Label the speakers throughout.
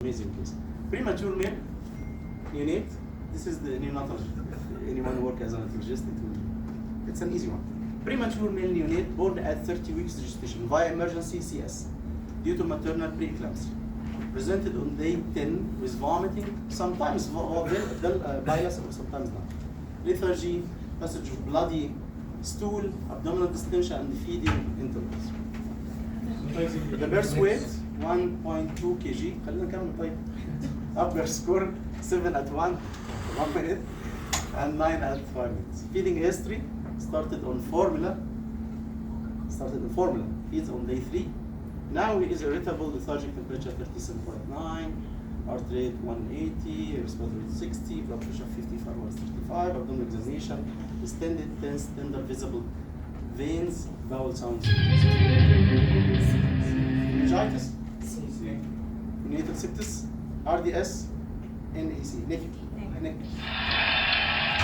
Speaker 1: Amazing case. Premature male, neonate. This is the neonatal. If anyone work as an oncologist, it's an easy one. Premature male neonate born at 30 weeks gestation via emergency CS due to maternal preeclampsia. Presented on day 10 with vomiting, sometimes bilus or sometimes not. Lethargy, passage of bloody stool, abdominal distension, and feeding intervals. The birth weight 1.2 kg. خلينا نكمل طيب. Upper score 7 at 1 minute and 9 at 5 minutes. Feeding history started on formula. Feeds on day 3. Now he is irritable, lethargic, temperature 37.9, heart rate 180, respiratory rate 60, blood pressure 55 over 35, abdominal examination, distended, tense, tender, visible veins, bowel sounds. Meningitis, neonatal sepsis, RDS, NEC, NEC.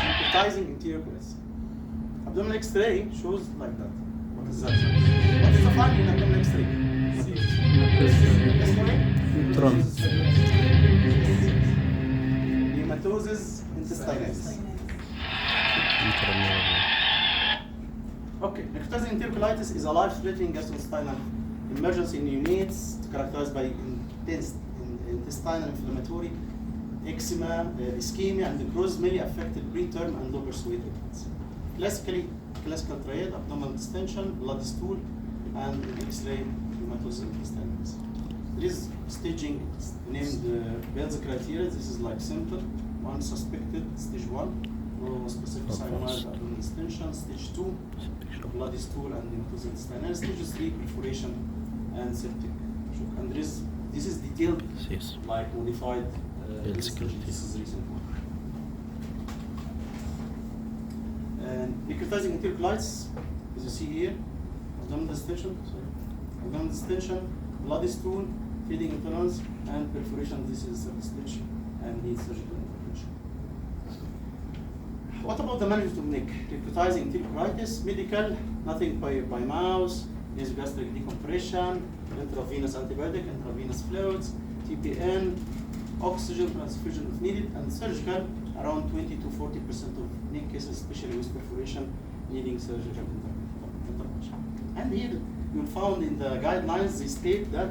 Speaker 1: Necrotizing interior colitis. Abdominal X-ray shows like that. What is that? What is the finding in abdominal X-ray? Nematosis intestinalis. Okay, necrotizing enteric colitis is a life-threatening gastrointestinal emergency in neonates characterized by intense intestinal inflammatory, eczema, ischemia, and necrosis mainly affected preterm and low birth weight infants. Classical triad, abdominal distension, bloody stool, and X-ray nematosis intestinalis. There is staging named Bell's criteria. This is like simple. One suspected, stage 1, no specific cyanide, abdominal distension. Stage 2, bloody stool and nematosis intestinalis. Stage 3, perforation and septic shock. And this is detailed, like modified. This is recent one. And necrotizing enteric colitis, as you see here, abdominal distension, bloody stool, feeding intolerance, and perforation. This is a stage and needs surgical intervention. What about the management of NEC? Necrotizing enteric colitis, medical, nothing by mouth, nasogastric decompression, intravenous antibiotic, intravenous fluids, TPN, oxygen transfusion if needed, and surgical, around 20 to 40% of NEC cases, especially with perforation, needing surgical intervention. And here you found in the guidelines, they state that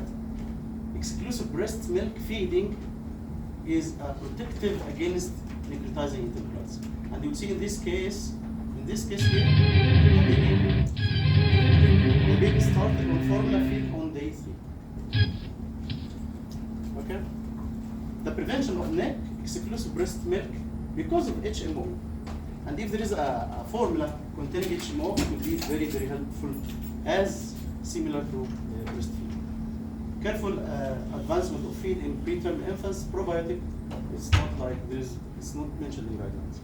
Speaker 1: exclusive breast milk feeding is protective against necrotizing enteric colitis. And you'll see in this case here, the baby started on formula feed on day 3. Okay? The prevention of NEC, exclusive breast milk, because of HMO. And if there is a formula containing HMO, it will be very, very helpful as similar to breastfeeding. Careful advancement of feed in preterm infants, probiotic, it's not like it's not mentioned in guidelines.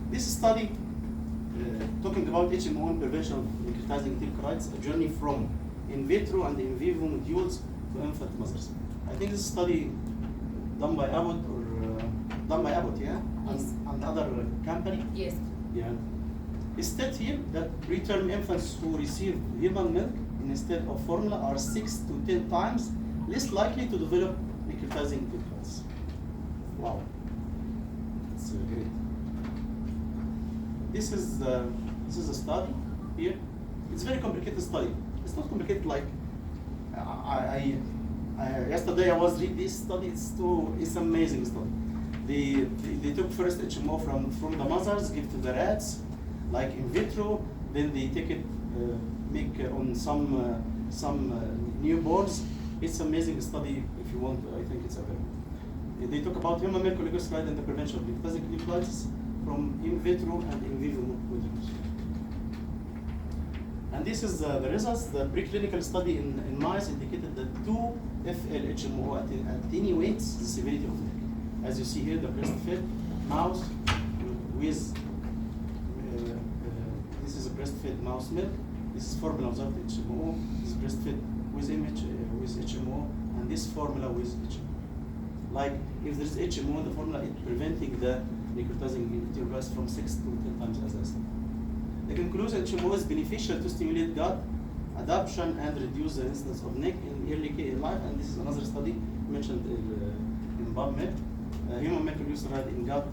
Speaker 1: This study talking about HMO and prevention of necrotizing enteric colitis, a journey from in vitro and in vivo modules to infant mothers. I think this study done by Abbott yeah?
Speaker 2: Yes.
Speaker 1: And other company?
Speaker 2: Yes.
Speaker 1: Yeah. It states here that preterm infants who receive human milk instead of formula are 6 to 10 times less likely to develop necrotizing enteric colitis. Wow. That's great. This is a study here. It's a very complicated study. It's not complicated like yesterday I was reading this study. It's amazing study. They took first HMO from the mothers, give to the rats, like in vitro. Then they take it, make on some newborns. It's amazing study. If you want, I think it's available. They talk about human milk oligosaccharides and the prevention of necrotizing enteric colitis from in vitro and in vivo modules. And this is the results. The preclinical study in mice indicated that 2 FL-HMO attenuates the severity of NEC. As you see here, the breastfed mouse with this is a breastfed mouse milk. This is formula without HMO. This is breastfed with HMO, and this formula with HMO. Like if there's HMO in the formula, it's preventing the necrotizing enteric colitis from 6 to 10 times as I said. The conclusion, HMO is beneficial to stimulate gut adoption and reduce the incidence of NEC in early life, and this is another study mentioned in PubMed. Human micronucleotide in gut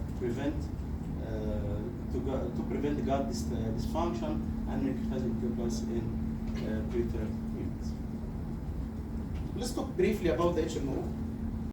Speaker 1: to prevent gut dysfunction and microphase interface in preterm humans. Let's talk briefly about the HMO.